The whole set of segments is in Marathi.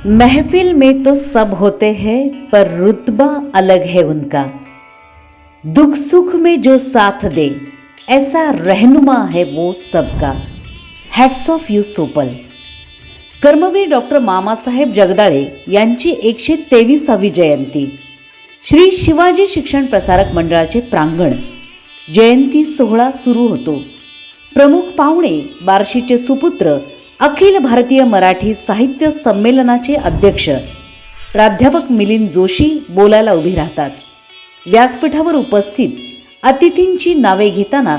महफिल में तो सब होते हैं पर रुतबा अलग है उनका। दुख सुख में जो साथ दे ऐसा रहनुमा है वो सबका। हॅट्स ऑफ यू सोपल। कर्मवीर डॉक्टर मामासाहेब जगदाळे यांची 123वी जयंती श्री शिवाजी शिक्षण प्रसारक मंडळाचे प्रांगण जयंती सोहळा सुरू होतो। प्रमुख पाहुणे बार्शीचे सुपुत्र अखिल भारतीय मराठी साहित्य संमेलनाचे अध्यक्ष प्राध्यापक मिलिंद जोशी बोलायला उभे राहतात। व्यासपीठावर उपस्थित अतिथींची नावे घेताना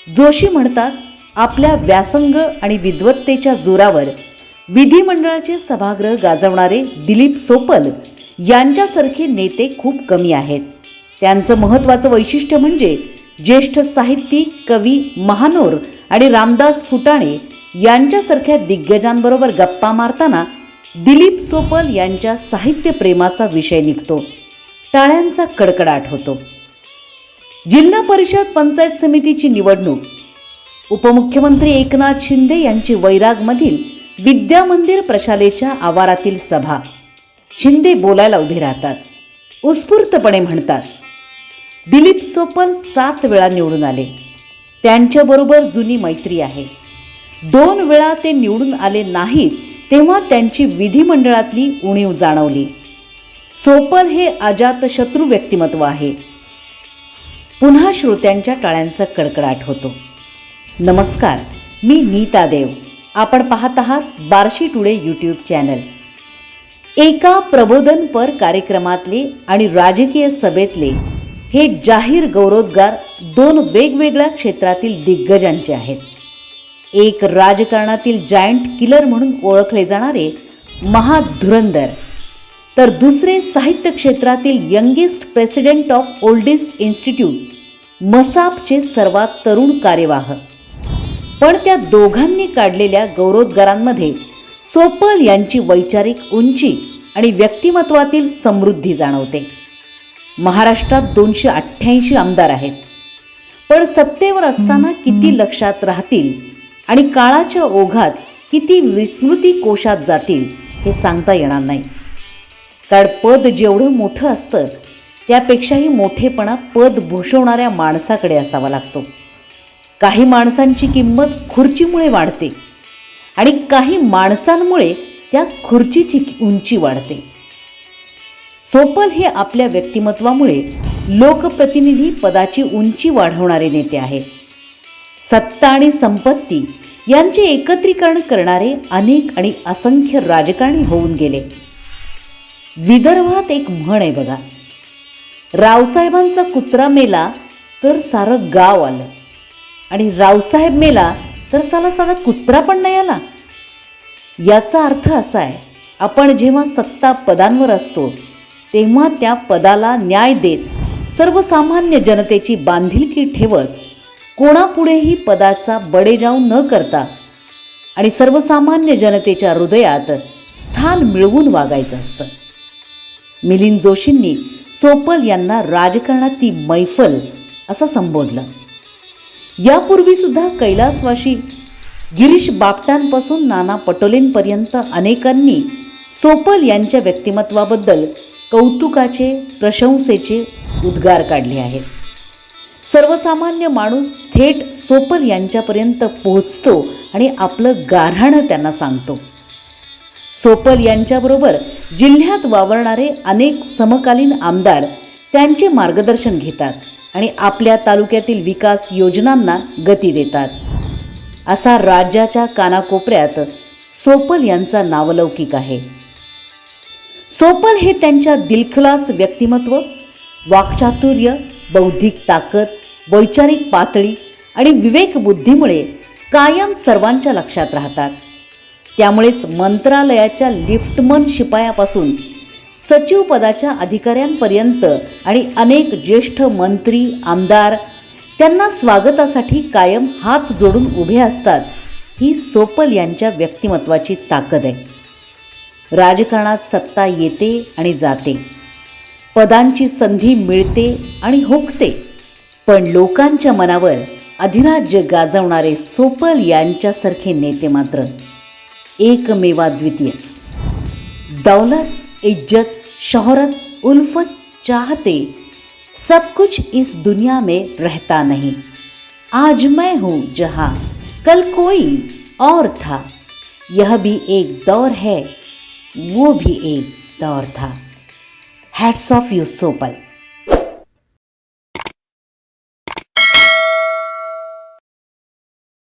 जोशी म्हणतात, आपल्या व्यासंग आणि विद्वत्तेच्या जोरावर विधिमंडळाचे सभागृह गाजवणारे दिलीप सोपल यांच्यासारखे नेते खूप कमी आहेत। त्यांचं महत्त्वाचं वैशिष्ट्य म्हणजे ज्येष्ठ साहित्यिक, कवी महानोर आणि रामदास फुटाणे यांच्यासारख्या दिग्गजांबरोबर गप्पा मारताना दिलीप सोपल यांच्या साहित्य प्रेमाचा विषय निघतो। टाळ्यांचा कडकडाट होतो। जिल्हा परिषद पंचायत समितीची निवडणूक, उपमुख्यमंत्री एकनाथ शिंदे यांची वैरागमधील विद्या मंदिर प्रशालेच्या आवारातील सभा। शिंदे बोलायला उभे राहतात, उत्स्फूर्तपणे म्हणतात, दिलीप सोपल 7 वेळा निवडून आले, त्यांच्याबरोबर जुनी मैत्री आहे। 2 वेळा ते निवडून आले नाहीत तेव्हा त्यांची विधिमंडळातली उणीव जाणवली। सोपल हे अजातशत्रू व्यक्तिमत्व आहे। पुन्हा श्रोत्यांच्या टाळ्यांचा कडकडाट होतो। नमस्कार, मी नीता देव। आपण पाहत आहात बार्शी टुडे यूट्यूब चॅनल। एका प्रबोधनपर कार्यक्रमातले आणि राजकीय सभेतले हे जाहीर गौरवोद्गार 2 वेगवेगळ्या क्षेत्रातील दिग्गजांचे आहेत। एक राजकारणातील जायंट किलर म्हणून ओळखले जाणारे महाधुरंधर, तर दुसरे साहित्य क्षेत्रातील youngest president of oldest institute मसापचे सर्वात तरुण कार्यवाह। पण त्या दोघांनी काढलेल्या गौरवोद्गारांमध्ये सोपल यांची वैचारिक उंची आणि व्यक्तिमत्वातील समृद्धी जाणवते। महाराष्ट्रात 288 आमदार आहेत, पण सत्तेवर असताना किती लक्षात राहतील आणि काळाच्या ओघात किती विस्मृती कोशात जातील हे सांगता येणार नाही। कारण पद जेवढं मोठं असतं त्यापेक्षाही मोठेपणा पद भूषवणाऱ्या माणसाकडे असावा लागतो। काही माणसांची किंमत खुर्चीमुळे वाढते आणि काही माणसांमुळे त्या खुर्चीची उंची वाढते। सोपल हे आपल्या व्यक्तिमत्वामुळे लोकप्रतिनिधी पदाची उंची वाढवणारे नेते आहेत। सत्ता आणि संपत्ती यांचे एकत्रीकरण करणारे अनेक आणि असंख्य राजकारणी होऊन गेले। विदर्भात एक म्हण आहे बघा, रावसाहेबांचा कुत्रा मेला तर सारं गाव आलं आणि रावसाहेब मेला तर साधा कुत्रा पण नाही आला। याचा अर्थ असा आहे, आपण जेव्हा सत्ता पदांवर असतो तेव्हा त्या पदाला न्याय देत सर्वसामान्य जनतेची बांधिलकी ठेवत कोणापुढेही पदाचा बडेजाव न करता आणि सर्वसामान्य जनतेच्या हृदयात स्थान मिळवून वागायचं असतं। मिलिंद जोशींनी सोपल यांना राजकारणाची मैफल असं संबोधलं। यापूर्वी सुद्धा कैलासवासी गिरीश बापटांपासून नाना पटोलेंपर्यंत अनेकांनी सोपल यांच्या व्यक्तिमत्वाबद्दल कौतुकाचे, प्रशंसेचे उद्गार काढले आहेत। सर्वसामान्य माणूस थेट सोपल यांच्यापर्यंत पोहोचतो आणि आपलं गाऱ्हाणं त्यांना सांगतो। सोपल यांच्याबरोबर जिल्ह्यात वावरणारे अनेक समकालीन आमदार त्यांचे मार्गदर्शन घेतात आणि आपल्या तालुक्यातील विकास योजनांना गती देतात। असा राज्याच्या कानाकोपऱ्यात सोपल यांचा नावलौकिक आहे। सोपल हे त्यांच्या दिलखुलास व्यक्तिमत्व, वाक्चातुर्य, बौद्धिक ताकद, वैचारिक पातळी आणि विवेकबुद्धीमुळे कायम सर्वांच्या लक्षात राहतात। त्यामुळेच मंत्रालयाच्या लिफ्टमन शिपायापासून सचिव पदाच्या अधिकाऱ्यांपर्यंत आणि अनेक ज्येष्ठ मंत्री, आमदार त्यांना स्वागतासाठी कायम हात जोडून उभे असतात। ही सोपल यांच्या व्यक्तिमत्वाची ताकद आहे। राजकारणात सत्ता येते आणि जाते, पदांची संधी मिळते आणि हुकते, पण लोकांच्या मनावर अधिराज्य गाजवणारे सोपल यांच्यासारखे नेते मात्र एकमेवाद्वितीयच। दौलत, इज्जत, शोहरत, उल्फत चाहते सब कुछ इस दुनिया में रहता नहीं। आज मैं हूँ जहाँ कल कोई और था, यह भी एक दौर है, वो भी एक दौर था। Hats off you Sopal.